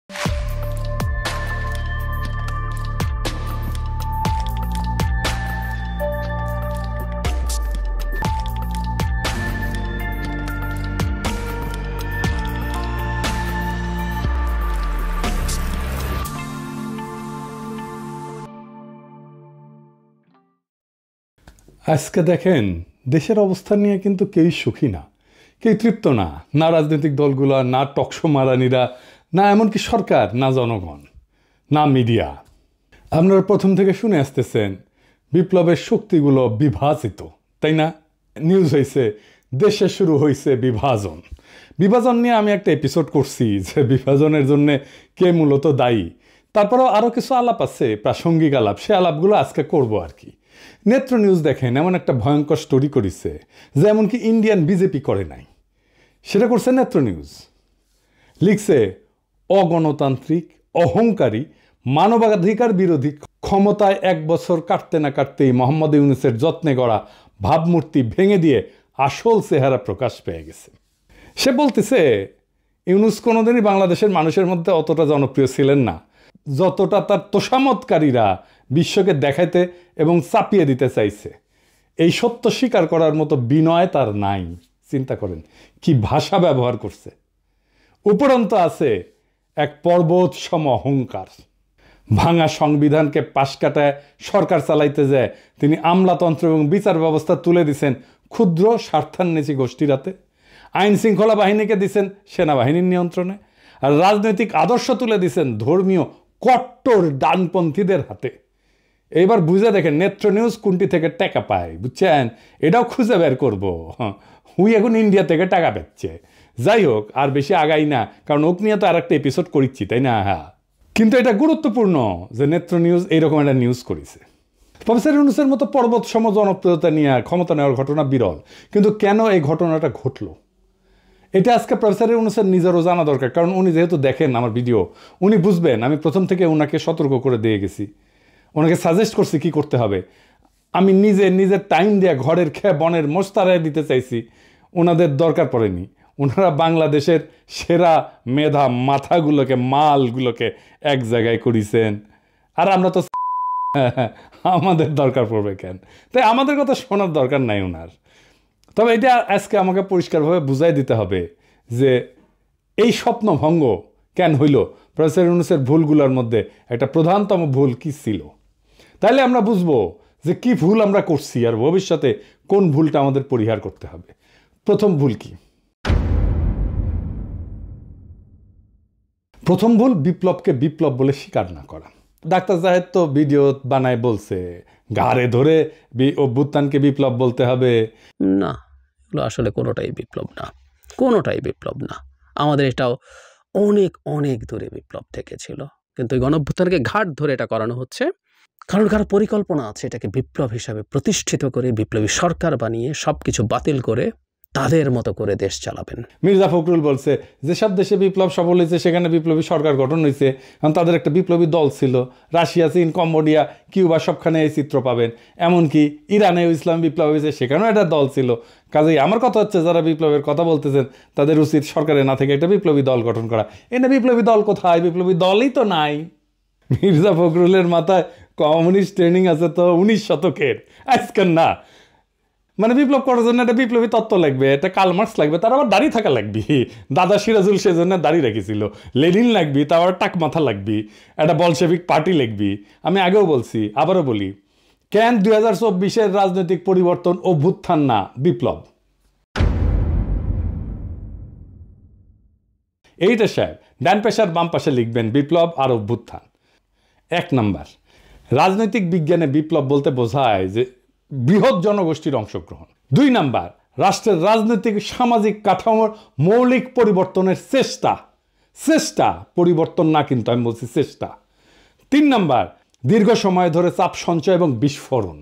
আজকে দেখেন দেশের অবস্থা নিয়ে কিন্তু কেউই সুখী না, কেউ তৃপ্ত না, না রাজনৈতিক দলগুলো, না টকশো মারানিরা, না এমনকি সরকার, না জনগণ, না মিডিয়া। আপনারা প্রথম থেকে শুনে আসতেছেন বিপ্লবের শক্তিগুলো বিভাজিত, তাই না? নিউজ হয়েছে দেশে শুরু হয়েছে বিভাজন। বিভাজন নিয়ে আমি একটা এপিসোড করছি যে বিভাজনের জন্য কে মূলত দায়ী। তারপরেও আরও কিছু আলাপ আছে, প্রাসঙ্গিক আলাপ, সে আলাপগুলো আজকে করবো আর কি। নেত্র নিউজ দেখেন এমন একটা ভয়ঙ্কর স্টোরি করেছে যে এমনকি ইন্ডিয়ান বিজেপি করে নাই, সেটা করছে নেত্র নিউজ। লিখছে অগণতান্ত্রিক, অহংকারী, মানবাধিকার বিরোধী, ক্ষমতায় 1 বছর কাটতে না কাটতেই মোহাম্মদ ইউনূসের যত্নে গড়া ভাবমূর্তি ভেঙে দিয়ে আসল চেহারা প্রকাশ পেয়ে গেছে। সে বলতেছে ইউনূস কোনোদিনই বাংলাদেশের মানুষের মধ্যে অতটা জনপ্রিয় ছিলেন না যতটা তার তোষামতকারীরা বিশ্বকে দেখাইতে এবং চাপিয়ে দিতে চাইছে। এই সত্য স্বীকার করার মতো বিনয় তার নাই। চিন্তা করেন কি ভাষা ব্যবহার করছে। উপরন্ত আছে এক পর্বত সম অহংকার। ভাঙা সংবিধানকে পাশ কাটায় সরকার চালাইতে যায় তিনি আমলাতন্ত্র এবং বিচার ব্যবস্থা তুলে দিছেন ক্ষুদ্র স্বার্থান্বেষী গোষ্ঠীর হাতে, আইন শৃঙ্খলা বাহিনীকে দিছেন সেনাবাহিনীর নিয়ন্ত্রণে, আর রাজনৈতিক আদর্শ তুলে দিছেন ধর্মীয় কট্টর ডানপন্থীদের হাতে। এইবার বুঝে দেখেন নেত্র নিউজ কোনটি থেকে টাকা পায়, বুঝছেন? এটাও খুঁজে বের করবো। হুই এখন ইন্ডিয়া থেকে টাকা পাচ্ছে। যাই হোক, আর বেশি আগাই না, কারণ ওক নিয়ে তো আর একটা এপিসোড করিচ্ছি, তাই না? হ্যাঁ, কিন্তু এটা গুরুত্বপূর্ণ যে নেত্র নিউজ এইরকম একটা নিউজ করেছে। প্রফেসর ইউনূসের মতো পর্বত সম জনপ্রিয়তা নিয়ে ক্ষমতা নেওয়ার ঘটনা বিরল, কিন্তু কেন এই ঘটনাটা ঘটলো এটা আজকে প্রফেসর ইউনূসের নিজেরও জানা দরকার। কারণ উনি যেহেতু দেখেন আমার ভিডিও, উনি বুঝবেন আমি প্রথম থেকে ওনাকে সতর্ক করে দিয়ে গেছি, ওনাকে সাজেস্ট করছি কি করতে হবে। আমি নিজের টাইম দিয়ে ঘরের খেয়ে বনের মোস্তারায় দিতে চাইছি, ওনাদের দরকার পড়েনি। ওনারা বাংলাদেশের সেরা মেধা মাথাগুলোকে, মালগুলোকে এক জায়গায় করেছেন, আর আমরা তো আমাদের দরকার পড়বে কেন? তাই আমাদের কথা শোনার দরকার নাই ওনার। তবে এটা আজকে আমাকে পরিষ্কারভাবে বুঝাই দিতে হবে যে এই স্বপ্নভঙ্গ কেন হইল, প্রফেসর ইউনূসের ভুলগুলোর মধ্যে একটা প্রধানতম ভুল কি ছিল। তাইলে আমরা বুঝবো যে কি ভুল আমরা করছি আর ভবিষ্যতে কোন ভুলটা আমাদের পরিহার করতে হবে। প্রথম ভুল কি? প্রথম ভুল বিপ্লবকে বিপ্লব বলে স্বীকার না করা। ডাক্তার জাহেদ তো ভিডিও বানায় বলছে ঘাড়ে ধরে অভ্যুত্থানকে বিপ্লব বলতে হবে। না, এগুলো আসলে কোনোটাই বিপ্লব না, কোনোটাই বিপ্লব না। আমাদের এটাও অনেক অনেক দূরে বিপ্লব থেকে ছিল, কিন্তু এই গণঅভ্যুত্থানকে ঘাট ধরে এটা করানো হচ্ছে কারণ কারো পরিকল্পনা আছে এটাকে বিপ্লব হিসাবে প্রতিষ্ঠিত করে বিপ্লবী সরকার বানিয়ে সব কিছু বাতিল করে তাদের মতো করে দেশ চালাবেন। মির্জা ফখরুল বলছে যেসব দেশে বিপ্লব সফল হয়েছে সেখানে বিপ্লবী সরকার গঠন হয়েছে, কারণ তাদের একটা বিপ্লবী দল ছিল। রাশিয়া, চীন, কম্বোডিয়া, কিউবা সবখানে এই চিত্র পাবেন। এমনকি ইরানেও ইসলাম বিপ্লব হয়েছে, সেখানেও একটা দল ছিল। কাজেই আমার কথা হচ্ছে যারা বিপ্লবের কথা বলতেছেন তাদের উচিত সরকারে না থেকে একটা বিপ্লবী দল গঠন করা। এনে বিপ্লবী দল কোথায়? বিপ্লবী দলই তো নাই। মির্জা ফখরুলের মাথায় কমিউনিস্ট ট্রেনিং আছে তো 19 শতকের, আজকের না। মানে বিপ্লব করার জন্য একটা বিপ্লবী তত্ত্ব লাগবে, একটা কার্ল মার্কস লাগবে, তার আবার দাড়ি থাকা লাগবে। দাদা সিরাজুল সেজন্য দাড়ি রেখেছিল। লেনিন লাগবি, তার আবার টাক মাথা লাগবি, একটা বলশেভিক পার্টি লাগবি। আমি আগেও বলছি, আবারও বলি, কেন 2024-এর রাজনৈতিক পরিবর্তন অভ্যুত্থান না বিপ্লব? এইটা সাহেব ডান পেশার বাম পাশে লিখবেন বিপ্লব আর অভ্যুত্থান। 1 নাম্বার, রাজনৈতিক বিজ্ঞানে বিপ্লব বলতে বোঝায় যে বৃহৎ জনগোষ্ঠীর অংশগ্রহণ। 2 নাম্বার, রাষ্ট্রের রাজনৈতিক সামাজিক কাঠামোর মৌলিক পরিবর্তনের চেষ্টা, পরিবর্তন না, কিন্তু আমি বলছি চেষ্টা। 3 নাম্বার, দীর্ঘ সময় ধরে চাপ সঞ্চয় এবং বিস্ফোরণ।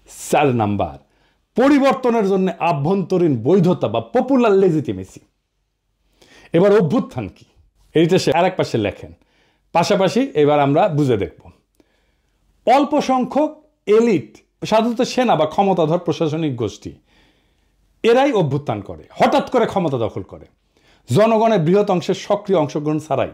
4 নাম্বার, পরিবর্তনের জন্য আভ্যন্তরীণ বৈধতা বা পপুলার লেজিটিমেসি। এবার অভ্যুত্থান কি, এইটা সে আর এক পাশে লেখেন। পাশাপাশি এবার আমরা বুঝে দেখব। অল্প সংখ্যক এলিট, সাধারণত সেনা বা ক্ষমতাধর প্রশাসনিক গোষ্ঠী, এরাই অভ্যুত্থান করে, হঠাৎ করে ক্ষমতা দখল করে জনগণের বৃহৎ অংশের সক্রিয় অংশগ্রহণ ছাড়াই।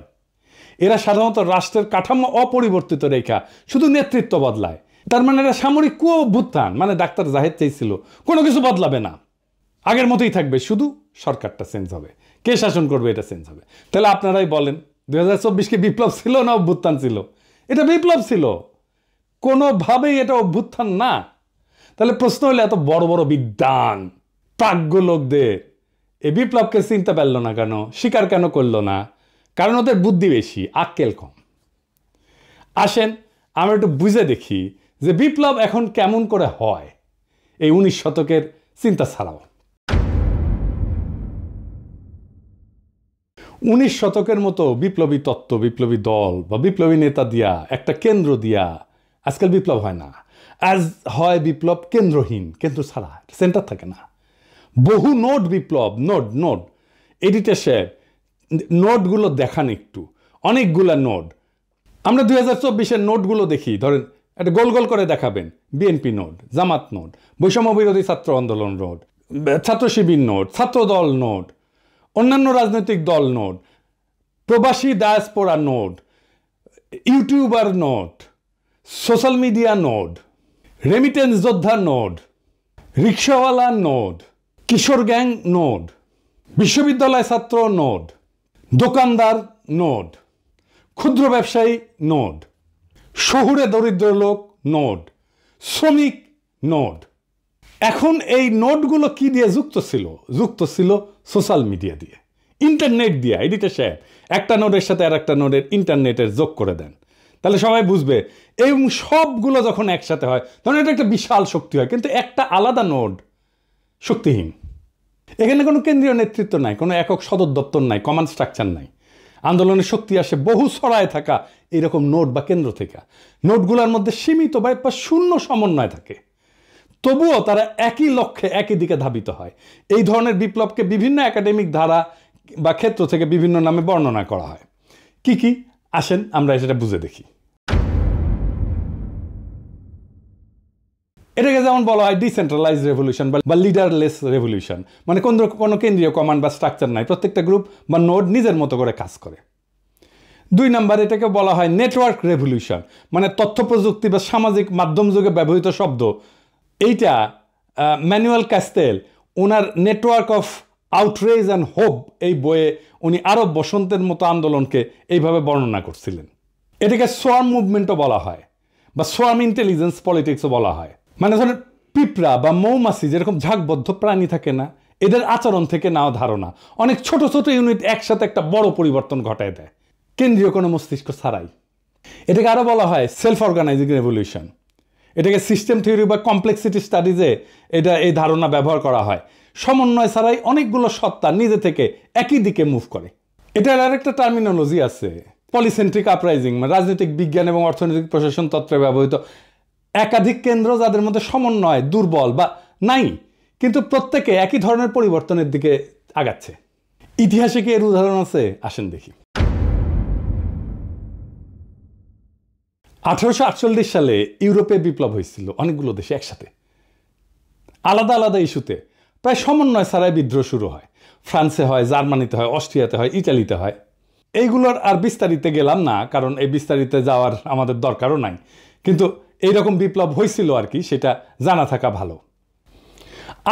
এরা সাধারণত রাষ্ট্রের কাঠামো অপরিবর্তিত রেখা শুধু নেতৃত্ব বদলায়। তার মানে এরা সামরিক কু অভ্যুত্থান, মানে ডাক্তার জাহেদ চাইছিল কোনো কিছু বদলাবে না, আগের মতোই থাকবে, শুধু সরকারটা চেঞ্জ হবে, কে শাসন করবে এটা চেঞ্জ হবে। তাহলে আপনারাই বলেন 2024 কি বিপ্লব ছিল না অভ্যুত্থান ছিল? এটা বিপ্লব ছিল, কোনোভাবেই এটা অভ্যুত্থান না। তাহলে প্রশ্ন হলে এত বড় বড় বিদ্বান প্রাজ্ঞ লোকদের এই বিপ্লবকে চিনতে পারলো না কেন, স্বীকার কেন করলো না? কারণ ওদের বুদ্ধি বেশি, আক্কেল কম। আসেন আমরা একটু বুঝে দেখি যে বিপ্লব এখন কেমন করে হয় এই 19 শতকের চিন্তা ছাড়াও। 19 শতকের মতো বিপ্লবী তত্ত্ব, বিপ্লবী দল বা বিপ্লবী নেতা দিয়া, একটা কেন্দ্র দিয়া আজকাল বিপ্লব হয় না। আজ হয় বিপ্লব কেন্দ্রহীন, কেন্দ্র ছাড়া, সেন্টার থাকে না। বহু নোট বিপ্লব, নোট এডিটর সাহেব নোটগুলো দেখান একটু, অনেকগুলা নোট। আমরা 2024-এর নোটগুলো দেখি, ধরেন একটা গোল গোল করে দেখাবেন, বিএনপি নোট, জামাত নোট, বৈষম্য বিরোধী ছাত্র আন্দোলন নোট, ছাত্র শিবির নোট, ছাত্র দল নোট, অন্যান্য রাজনৈতিক দল নোট, প্রবাসী diaspora note, YouTuber note, social media note, remittance যোদ্ধা নোট, রিক্সাওয়ালা নোট, কিশোর গ্যাং নোট, বিশ্ববিদ্যালয় ছাত্র নোট, দোকানদার নোট, ক্ষুদ্র ব্যবসায়ী নোট, শহুরে দরিদ্র লোক নোট, শ্রমিক নোট। এখন এই নোটগুলো কি দিয়ে যুক্ত ছিল সোশ্যাল মিডিয়া দিয়ে, ইন্টারনেট দিয়ে। এডিটর সাহেব একটা নোটের সাথে আর একটা নোটের ইন্টারনেটের যোগ করে দেন, তাহলে সবাই বুঝবে। এবং সবগুলো যখন একসাথে হয় তখন এটা একটা বিশাল শক্তি হয়। কিন্তু একটা আলাদা নোট শক্তিহীন। এখানে কোনো কেন্দ্রীয় নেতৃত্ব নাই, কোনো একক সদর দপ্তর নাই, কমান্ড স্ট্রাকচার নাই। আন্দোলনের শক্তি আসে বহু ছড়ায় থাকা এইরকম নোট বা কেন্দ্র থেকে। নোটগুলোর মধ্যে সীমিত বা শূন্য সমন্বয় থাকে, তবুও তারা একই লক্ষ্যে একই দিকে ধাবিত হয়। এই ধরনের বিপ্লবকে বিভিন্ন একাডেমিক ধারা বা ক্ষেত্র থেকে বিভিন্ন নামে বর্ণনা করা হয়। কি কি আসেন আমরা সেটা বুঝে দেখি। এটাকে যেমন বলা হয় ডিসেন্ট্রালাইজ রেভলিউশন বা লিডারলেস রেভলিউশন, মানে কোনো কেন্দ্রীয় কমান্ড বা স্ট্রাকচার নাই, প্রত্যেকটা গ্রুপ বা নোড নিজের মতো করে কাজ করে। 2 নাম্বার এটাকে বলা হয় নেটওয়ার্ক রেভলিউশন, মানে তথ্য প্রযুক্তি বা সামাজিক মাধ্যম যুগে ব্যবহৃত শব্দ। এইটা Manuel castle owner network of outrage and hope এই বইয়ে উনি আরব বসন্তের মতো আন্দোলনকে এইভাবে বর্ণনা করছিলেন। এটাকে সোয়ার্ম মুভমেন্টও বলা হয় বা সোয়ার্ম ইন্টেলিজেন্স পলিটিক্সও বলা হয়। মানে ধরেন পিঁপড়া বা মৌমাছি যেরকম ঝাঁকবদ্ধ প্রাণী থাকে না, এদের আচরণ থেকে নেওয়া ধারণা অনেক ছোট ছোট ইউনিট একসাথে একটা বড় পরিবর্তন ঘটায় দেয়, কেন্দ্রীয় কোনো মস্তিষ্ক ছাড়াই। এটাকে আরও বলা হয় সেলফ অর্গানাইজিং রেভলিউশন। এটাকে সিস্টেম থিওরি বা কমপ্লেক্সিটি স্টাডিজে এই ধারণা ব্যবহার করা হয়। সমন্বয় ছাড়াই অনেকগুলো সত্তা নিজে থেকে একই দিকে মুভ করে। এটার আরেকটা টার্মিনোলজি আছে, পলিসেন্ট্রিক আপরাইজিং, মানে রাজনৈতিক বিজ্ঞান এবং অর্থনৈতিক প্রশাসন তত্ত্বে ব্যবহৃত একাধিক কেন্দ্র যাদের মধ্যে সমন্বয় দুর্বল বা নাই, কিন্তু প্রত্যেকে একই ধরনের পরিবর্তনের দিকে আগাচ্ছে। ইতিহাসে কি এর উদাহরণ আছে? আসেন দেখি। 1848 সালে ইউরোপে বিপ্লব হয়েছিল অনেকগুলো দেশে একসাথে, আলাদা আলাদা ইস্যুতে। প্রায় সমন্বয় ছাড়াই বিদ্রোহ শুরু হয়। ফ্রান্সে হয়, জার্মানিতে হয়, অস্ট্রিয়াতে হয়, ইটালিতে হয়। এইগুলোর আর বিস্তারিতে গেলাম না, কারণ এই বিস্তারিতে যাওয়ার আমাদের দরকারও নাই। কিন্তু এইরকম বিপ্লব হয়েছিল আর কি, সেটা জানা থাকা ভালো।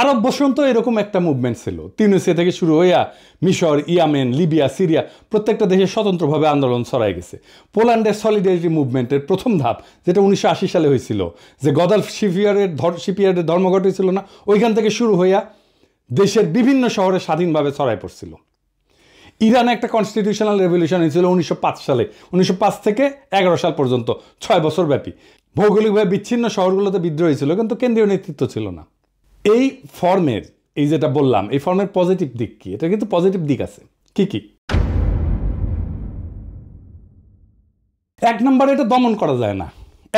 আরব বসন্ত এরকম একটা মুভমেন্ট ছিল। তিউনিসিয়া থেকে শুরু হইয়া মিশর, ইয়েমেন, লিবিয়া, সিরিয়া প্রত্যেকটা দেশে স্বতন্ত্রভাবে আন্দোলন ছড়াই গেছে। পোল্যান্ডের সলিডারিটি মুভমেন্টের প্রথম ধাপ, যেটা 1980 সালে হয়েছিল, যে গদালফ শিপইয়ার্ডের ধর্মঘট হয়েছিল না, ওইখান থেকে শুরু হইয়া দেশের বিভিন্ন শহরে স্বাধীনভাবে ছড়াই পড়ছিল। ইরানে একটা কনস্টিটিউশনাল রেভলিউশন হয়েছিল 1905 সালে। 1905 থেকে 11 সাল পর্যন্ত 6 বছর ব্যাপী। ভৌগোলিকভাবে বিচ্ছিন্ন শহরগুলোতে বিদ্রোহ হয়েছিল, কিন্তু কেন্দ্রীয় নেতৃত্ব ছিল না। এই ফর্মের, এই যেটা বললাম, এই ফর্মের পজিটিভ দিক কি? এটা কিন্তু পজিটিভ দিক আছে। কি কি? 1 নম্বরে এটা দমন করা যায় না।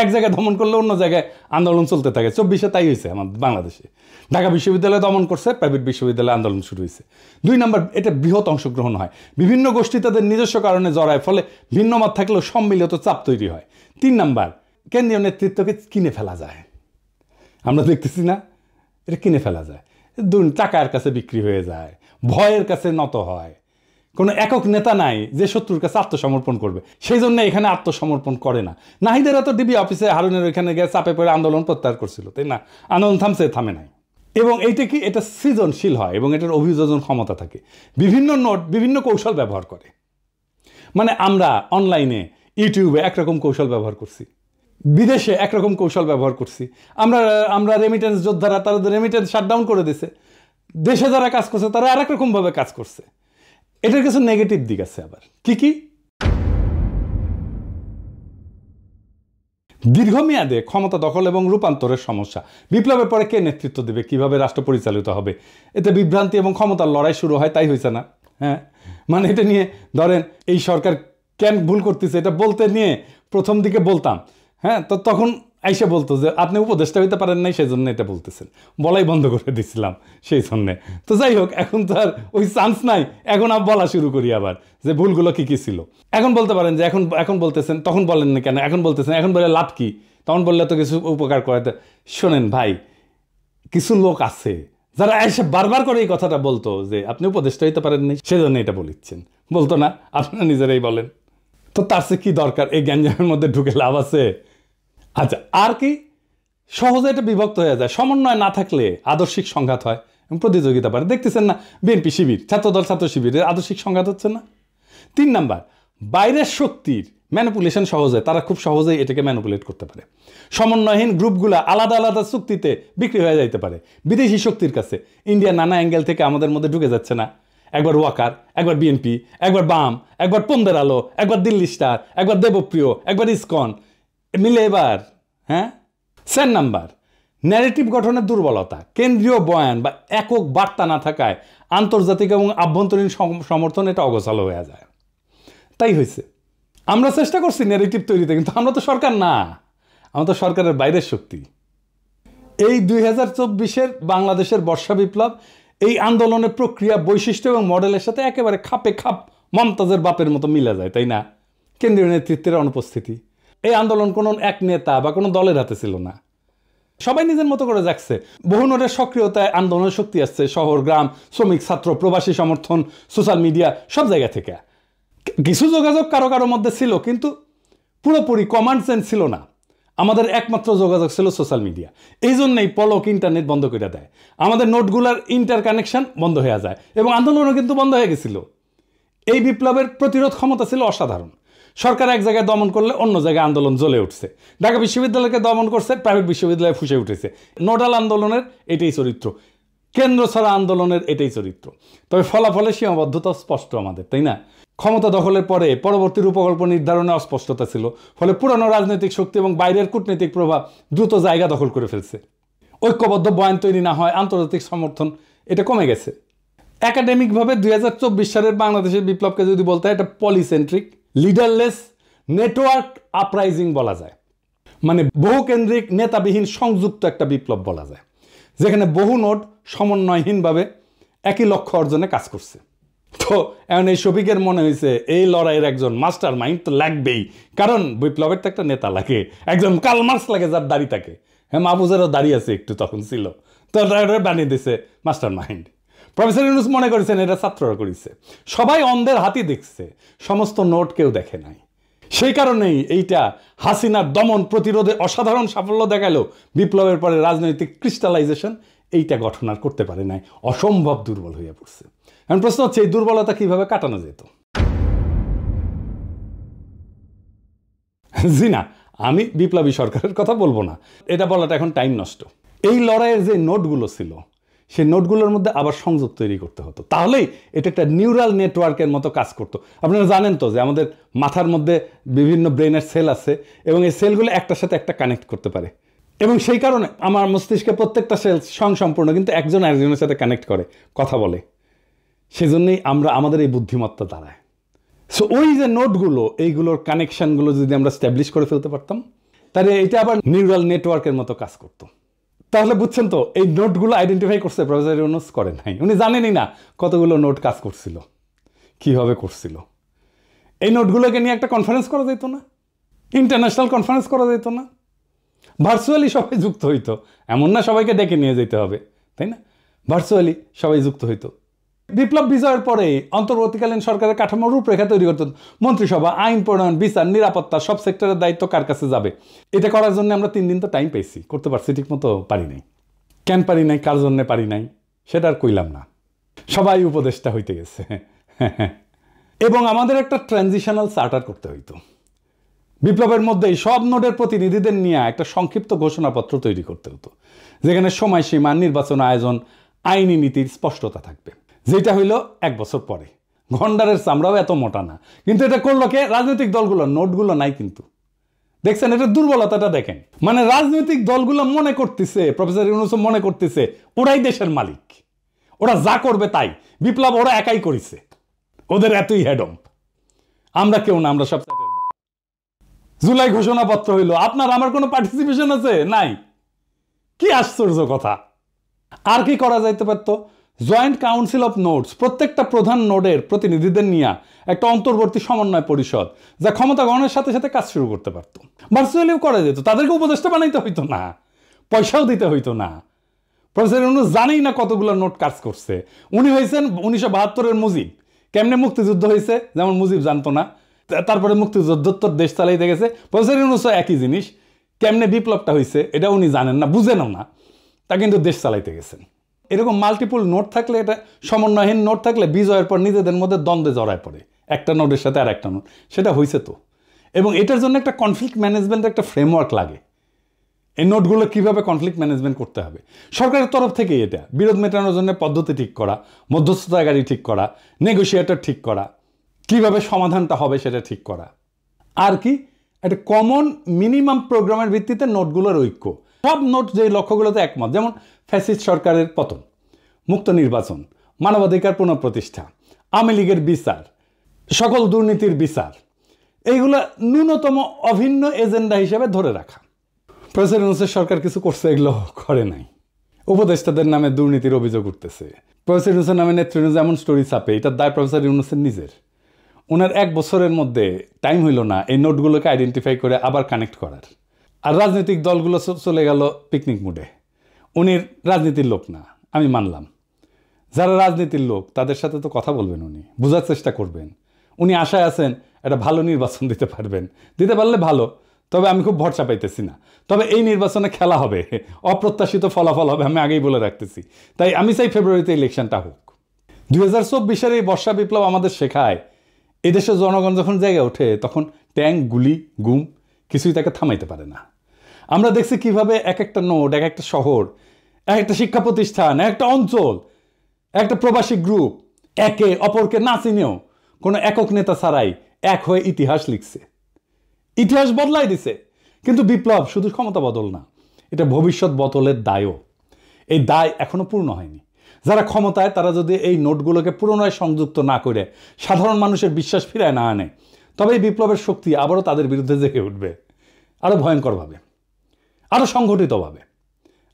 এক জায়গায় দমন করলে অন্য জায়গায় আন্দোলন চলতে থাকে। 24-এ তাই হয়েছে আমাদের বাংলাদেশে। ঢাকা বিশ্ববিদ্যালয় দমন করছে, প্রাইভেট বিশ্ববিদ্যালয়ে আন্দোলন শুরু হয়েছে। 2 নম্বর, এটা বৃহৎ অংশগ্রহণ হয়। বিভিন্ন গোষ্ঠী তাদের নিজস্ব কারণে জড়ায়, ফলে ভিন্ন মত থাকলেও সম্মিলিত চাপ তৈরি হয়। 3 নম্বর, কেন্দ্রীয় নেতৃত্বকে কিনে ফেলা যায়। আমরা দেখতেছি না, এটা কিনে ফেলা যায়। টাকার কাছে বিক্রি হয়ে যায়, ভয়ের কাছে নত হয়, কোনো একক নেতা নাই যে শত্রুর কাছে আত্মসমর্পণ করবে, সেই জন্য এখানে আত্মসমর্পণ করে না। নাহিদেরা তো ডিবি অফিসে হারুনের ওইখানে গিয়ে চাপে পড়ে আন্দোলন প্রত্যাহার করছিল, তাই না? আন্দোলন থামে নাই। এবং এইটা কি, এটা সৃজনশীল হয় এবং এটার অভিযোজন ক্ষমতা থাকে। বিভিন্ন নোট বিভিন্ন কৌশল ব্যবহার করে। মানে আমরা অনলাইনে ইউটিউবে একরকম কৌশল ব্যবহার করছি, বিদেশে একরকম কৌশল ব্যবহার করছি। আমরা রেমিটেন্স যোদ্ধারা তারা রেমিটেন্স শাটডাউন করে দিছে, দেশে যারা কাজ করছে তারা আর একরকমভাবে কাজ করছে। এটার কিছু নেগেটিভ দিক আছে আবার। কি দীর্ঘমেয়াদে ক্ষমতা দখল এবং রূপান্তরের সমস্যা। বিপ্লবের পরে কে নেতৃত্ব দেবে, কিভাবে রাষ্ট্র পরিচালিত হবে, এতে বিভ্রান্তি এবং ক্ষমতার লড়াই শুরু হয়। তাই হয়েছে না? হ্যাঁ, মানে এটা নিয়ে ধরেন এই সরকার কেন ভুল করতেছে এটা বলতে নিয়ে প্রথম দিকে বলতাম, হ্যাঁ, তো তখন আইসা বলতো যে আপনি উপদেষ্টা হইতে পারেন নাই, সেই জন্য এটা বলতেছেন, বলাই বন্ধ করে দিছিলাম সেই জন্যে। তো যাই হোক, এখন তো আর ওই চান্স নাই, এখন আর বলা শুরু করি আবার যে ভুলগুলো কি ছিল। এখন বলতে পারেন যে এখন বলতেছেন, তখন বলেন না কেন, এখন বলতেছেন, এখন বলে লাভ কি, তখন বললে তো কিছু উপকার করাতে। শোনেন ভাই, কিছু লোক আছে যারা এসে বারবার করে এই কথাটা বলতো যে আপনি উপদেষ্টা হইতে পারেন নাই, সেজন্য এটা বলিচ্ছেন, বলতো না? আপনারা নিজেরাই বলেন। তো তার চেয়ে কি দরকার এই গ্যাঞ্জামের মধ্যে ঢুকে লাভ আছে? আচ্ছা, আর কি, সহজে এটা বিভক্ত হয়ে যায়। সমন্বয় না থাকলে আদর্শিক সংঘাত হয় এবং প্রতিযোগিতা বাড়ে। দেখতেছেন না, বিএনপি শিবির, ছাত্রদল ছাত্র শিবিরের আদর্শিক সংঘাত হচ্ছে না? 3 নাম্বার, বাইরের শক্তির ম্যানিপুলেশন সহজ হয়, তারা খুব সহজেই এটাকে ম্যানিপুলেট করতে পারে। সমন্বয়হীন গ্রুপগুলা আলাদা আলাদা চুক্তিতে বিক্রি হয়ে যাইতে পারে বিদেশি শক্তির কাছে। ইন্ডিয়া নানা অ্যাঙ্গেল থেকে আমাদের মধ্যে ঢুকে যাচ্ছে না, একবার ওয়াকার, একবার বিএনপি, একবার বাম, একবার পন্দের আলো, একবার দিল্লি স্টার, একবার দেবপ্রিয়, একবার ইসকন মিলে এবার। হ্যাঁ। 4 নাম্বার, ন্যারেটিভ গঠনের দুর্বলতা। কেন্দ্রীয় বয়ান বা একক বার্তা না থাকায় আন্তর্জাতিক এবং আভ্যন্তরীণ সমর্থন এটা অগোছালো হয়ে যায়। তাই হয়েছে, আমরা চেষ্টা করছি ন্যারেটিভ তৈরিতে, কিন্তু আমরা তো সরকার না, আমরা তো সরকারের বাইরের শক্তি। এই 2024-এর বাংলাদেশের বর্ষা বিপ্লব এই আন্দোলনের প্রক্রিয়া, বৈশিষ্ট্য এবং মডেলের সাথে একেবারে খাপে খাপ মমতাজের বাপের মতো মিলা যায়, তাই না? কেন্দ্রীয় নেতৃত্বের অনুপস্থিতি। এই আন্দোলন কোনো এক নেতা বা কোনো দলের হাতে ছিল না, সবাই নিজের মতো করে যাচ্ছে। বহু নোটের সক্রিয়তায় আন্দোলনের শক্তি আসছে শহর, গ্রাম, শ্রমিক, ছাত্র, প্রবাসী সমর্থন, সোশ্যাল মিডিয়া, সব জায়গা থেকে। কিছু যোগাযোগ কারো কারো মধ্যে ছিল, কিন্তু পুরোপুরি কমান্ড সেন্স ছিল না। আমাদের একমাত্র যোগাযোগ ছিল সোশ্যাল মিডিয়া। এই জন্যই পলক ইন্টারনেট বন্ধ করে দেয়, আমাদের নোটগুলার ইন্টার কানেকশন বন্ধ হয়ে যায় এবং আন্দোলনও কিন্তু বন্ধ হয়ে গেছিল। এই বিপ্লবের প্রতিরোধ ক্ষমতা ছিল অসাধারণ। সরকার এক জায়গায় দমন করলে অন্য জায়গায় আন্দোলন জ্বলে উঠছে। ঢাকা বিশ্ববিদ্যালয়কে দমন করছে, প্রাইভেট বিশ্ববিদ্যালয়ে ফুসে উঠেছে। নোডাল আন্দোলনের এটাই চরিত্র, কেন্দ্র ছাড়া আন্দোলনের এটাই চরিত্র। তবে ফলাফলের সীমাবদ্ধতা স্পষ্ট আমাদের, তাই না? ক্ষমতা দখলের পরে পরবর্তী রূপকল্প নির্ধারণে অস্পষ্টতা ছিল, ফলে পুরানো রাজনৈতিক শক্তি এবং বাইরের কূটনৈতিক প্রভাব দ্রুত জায়গা দখল করে ফেলছে। ঐক্যবদ্ধ বয়ান তৈরি না হয়, আন্তর্জাতিক সমর্থন এটা কমে গেছে। একাডেমিকভাবে 2024 সালের বাংলাদেশের বিপ্লবকে যদি বলতে হয়, এটা পলিসেন্ট্রিক, লিডারলেস, নেটওয়ার্ক আপরাইজিং বলা যায়। মানে বহুকেন্দ্রিক, নেতাবিহীন, সংযুক্ত একটা বিপ্লব বলা যায়, যেখানে বহু নোট সমন্বয়হীনভাবে একই লক্ষ্য অর্জনে কাজ করছে। তো এখন এই শফিকের মনে হয়েছে এই লড়াইয়ের একজন মাস্টার মাইন্ড তো লাগবেই, কারণ বিপ্লবের তো একটা নেতা লাগে, একজন কার্ল মার্কস লাগে যার দাড়ি থাকে। হ্যাঁ, মাহফুজেরও দাড়ি আছে একটু, তখন ছিল, তো বানিয়ে দিছে মাস্টার মাইন্ড। প্রফেসর ইউনূস মনে করেছেন এটা ছাত্ররা করেছে। সবাই অন্ধের হাতি দেখছে, সমস্ত নোট কেউ দেখে নাই। সেই কারণেই এইটা হাসিনার দমন প্রতিরোধে অসাধারণ সাফল্য দেখালো। বিপ্লবের পরে রাজনৈতিক ক্রিস্টালাইজেশন এইটা গঠন আর করতে পারে নাই, অসম্ভব দুর্বল হয়ে পড়ছে। এখন প্রশ্ন হচ্ছে এই দুর্বলতা কিভাবে কাটানো যেত? জি না, আমি বিপ্লবী সরকারের কথা বলবো না, এটা বলাটা এখন টাইম নষ্ট। এই লড়াইয়ের যে নোটগুলো ছিল, সেই নোটগুলোর মধ্যে আবার সংযোগ তৈরি করতে হতো, তাহলেই এটা একটা নিউরাল নেটওয়ার্কের মতো কাজ করতো। আপনারা জানেন তো যে আমাদের মাথার মধ্যে বিভিন্ন ব্রেনের সেল আছে এবং এই সেলগুলো একটার সাথে একটা কানেক্ট করতে পারে, এবং সেই কারণে আমার মস্তিষ্কে প্রত্যেকটা সেল স্বয়ংসম্পূর্ণ, কিন্তু একজন আরেকজনের সাথে কানেক্ট করে, কথা বলে। সেজন্যই আমরা আমাদের এই বুদ্ধিমত্তা দাঁড়ায়। সো ওই যে নোটগুলো, এইগুলোর কানেকশানগুলো যদি আমরা স্ট্যাবলিশ করে ফেলতে পারতাম, তাহলে এটা আবার নিউরাল নেটওয়ার্কের মতো কাজ করতো। তাহলে বুঝছেন তো, এই নোটগুলো আইডেন্টিফাই করছে প্রফেসর ইউনূস, করেন নাই। উনি জানেনই না কতগুলো নোট কাজ করছিল, কিভাবে করছিল। এই নোটগুলোকে নিয়ে একটা কনফারেন্স করা যেত না? ইন্টারন্যাশনাল কনফারেন্স করা যেত না? ভার্চুয়ালি সবাই যুক্ত হইতো, এমন না সবাইকে ডেকে নিয়ে যেতে হবে, তাই না? ভার্চুয়ালি সবাই যুক্ত হইতো, বিপ্লব বিজয়ের পরে অন্তর্বর্তীকালীন সরকারের কাঠামোর রূপরেখা তৈরি করতে মন্ত্রিসভা, আইন প্রণয়ন, বিচার, নিরাপত্তা সব সেক্টরের দায়িত্ব কার কাছে যাবে, এটা করার জন্য আমরা 3 দিন তো টাইম পেয়েছি, করতে পারছি ঠিক মতো পারি নাই। কেন পারি নাই, কার জন্য পারি নাই সেটা আর কইলাম না, সবাই উপদেষ্টা হইতে গেছে। এবং আমাদের একটা ট্রানজিশনাল চার্টার করতে হইতো। বিপ্লবের মধ্যেই সব নোডের প্রতিনিধিদের নিয়ে একটা সংক্ষিপ্ত ঘোষণাপত্র তৈরি করতে হতো, যেখানে সময়সীমা, নির্বাচন আয়োজন, আইনি নীতির স্পষ্টতা থাকবে, যেটা হইল 1 বছর পরে। গন্ডারের চামড়াও এত মোটা না, কিন্তু এটা করলো কে? রাজনৈতিক দলগুলো। নোটগুলো নাই কিন্তু, দেখছেন এটা দুর্বলতাটা দেখেন। মানে রাজনৈতিক দলগুলো মনে করতেছে, প্রফেসর ইউনূস মনে করতেছে ওরাই দেশের মালিক, ওরা যা করবে তাই। বিপ্লব ওরা একাই করেছে, ওদের এতই হেডম, আমরা কেউ না, আমরা সব। জুলাই ঘোষণাপত্র হইল, আপনার আমার কোনো পার্টিসিপেশন আছে? নাই। কি আশ্চর্য কথা। আর কি করা যাইতে পারতো? জয়েন্ট কাউন্সিল অফ নোডস, প্রত্যেকটা প্রধান নোডের প্রতিনিধিদের নিয়ে একটা অন্তর্বর্তী সমন্বয় পরিষদ, যা ক্ষমতা গ্রহণের সাথে সাথে কাজ শুরু করতে পারত। ভার্চুয়ালিও করা যেত, তাদেরকে উপদেষ্টা বানাইতে হইতো না, পয়সাও দিতে হইতো না। প্রফেসর ইউনূস জানেই না কতগুলো নোট কাজ করছে। উনি হয়েছেন 1972-এর মুজিব। কেমনে মুক্তিযুদ্ধ হয়েছে যেমন মুজিব জানতো না, তারপরে মুক্তিযুদ্ধোত্তর দেশ চালাইতে গেছে। প্রফেসর ইউনূসও একই জিনিস, কেমনে বিপ্লবটা হয়েছে এটা উনি জানেন না, বুঝেনও না, তা কিন্তু দেশ চালাইতে গেছেন। এরকম মাল্টিপল নোট থাকলে, এটা সমন্বয়হীন নোট থাকলে বিজয়ের পর নিজেদের মধ্যে দ্বন্দ্বে জড়ায় পড়ে, একটা নোটের সাথে আর একটা নোট। সেটা হয়েছে তো। এবং এটার জন্য একটা কনফ্লিক্ট ম্যানেজমেন্টের একটা ফ্রেমওয়ার্ক লাগে। এই নোটগুলো কীভাবে কনফ্লিক্ট ম্যানেজমেন্ট করতে হবে, সরকারের তরফ থেকে এটা বিরোধ মেটানোর জন্য পদ্ধতি ঠিক করা, মধ্যস্থতাকারী ঠিক করা, নেগোসিয়েটর ঠিক করা, কিভাবে সমাধানটা হবে সেটা ঠিক করা। আর কি একটা কমন মিনিমাম প্রোগ্রামের ভিত্তিতে নোটগুলোর ঐক্য। সব নোট যে লক্ষ্যগুলোতে একমত, যেমন ফ্যাসিস্ট সরকারের পতন, মুক্ত নির্বাচন, মানবাধিকার পুনঃপ্রতিষ্ঠা, আওয়ামী লীগের বিচার, সকল দুর্নীতির বিচার, এইগুলো ন্যূনতম অভিন্ন এজেন্ডা হিসেবে ধরে রাখা। প্রফেসর ইউনূসের সরকার কিছু করছে, এগুলো করে নাই। উপদেষ্টাদের নামে দুর্নীতির অভিযোগ উঠতেছে। প্রফেসর ইউনূসের নামে নেতৃত্ব যেমন স্টোরি ছাপে, এটার দায় প্রফেসর ইউনূসের নিজের। ওনার 1 বছরের মধ্যে টাইম হইল না এই নোটগুলোকে আইডেন্টিফাই করে আবার কানেক্ট করার। আর রাজনৈতিক দলগুলো চলে গেল পিকনিক মুডে। উনি রাজনীতির লোক না, আমি মানলাম। যারা রাজনীতির লোক তাদের সাথে তো কথা বলবেন, উনি বোঝার চেষ্টা করবেন। উনি আশায় আছেন একটা ভালো নির্বাচন দিতে পারবেন, দিতে পারলে ভালো, তবে আমি খুব ভরসা পাইতেছি না। তবে এই নির্বাচনে খেলা হবে, অপ্রত্যাশিত ফলাফল হবে, আমি আগেই বলে রাখতেছি। তাই আমি চাই ফেব্রুয়ারিতে ইলেকশনটা হোক। 2024-এর এই বর্ষা বিপ্লব আমাদের শেখায়, এদেশের জনগণ যখন জেগে ওঠে তখন ট্যাঙ্ক, গুলি, গুম কিছুই তাকে থামাইতে পারে না। আমরা দেখছি কিভাবে এক একটা নোড, এক একটা শহর, এক একটা শিক্ষা প্রতিষ্ঠান, এক একটা অঞ্চল, একটা প্রবাসী গ্রুপ একে অপরকে না চিনেও কোনো একক নেতা ছাড়াই এক হয়ে ইতিহাস লিখছে, ইতিহাস বদলাই দিছে। কিন্তু বিপ্লব শুধু ক্ষমতা বদল না, এটা ভবিষ্যৎ বদলের দায়ও। এই দায় এখনো পূর্ণ হয়নি। যারা ক্ষমতায় তারা যদি এই নোটগুলোকে পুনরায় সংযুক্ত না করে সাধারণ মানুষের বিশ্বাস ফিরায় না আনে, তবে এই বিপ্লবের শক্তি আবারও তাদের বিরুদ্ধে জেগে উঠবে, আরও ভয়ঙ্করভাবে, আরও সংগঠিতভাবে।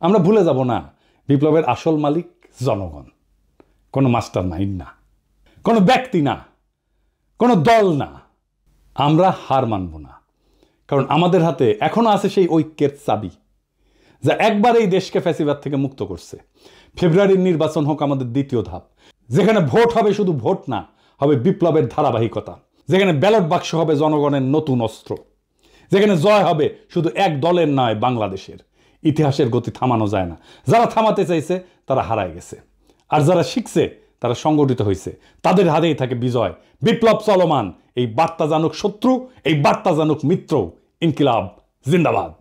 আমরা ভুলে যাব না, বিপ্লবের আসল মালিক জনগণ, কোনো মাস্টার মাইন্ড না, কোনো ব্যক্তি না, কোনো দল না। আমরা হার মানব না, কারণ আমাদের হাতে এখনো আছে সেই ঐক্যের চাবি, যা একবার এই দেশকে ফ্যাসিবাদ থেকে মুক্ত করছে। ফেব্রুয়ারির নির্বাচন হোক আমাদের দ্বিতীয় ধাপ, যেখানে ভোট হবে শুধু ভোট না, হবে বিপ্লবের ধারাবাহিকতা, যেখানে ব্যালট বাক্স হবে জনগণের নতুন অস্ত্র, যেখানে জয় হবে শুধু এক দলের নয়, বাংলাদেশের। ইতিহাসের গতি থামানো যায় না। যারা থামাতে চাইছে তারা হারায় গেছে, আর যারা শিখছে তারা সংগঠিত হয়েছে, তাদের হাতেই থাকে বিজয়। বিপ্লব চলমান, এই বার্তা জানুক শত্রু, এই বার্তা জানুক মিত্র। ইনকিলাব জিন্দাবাদ।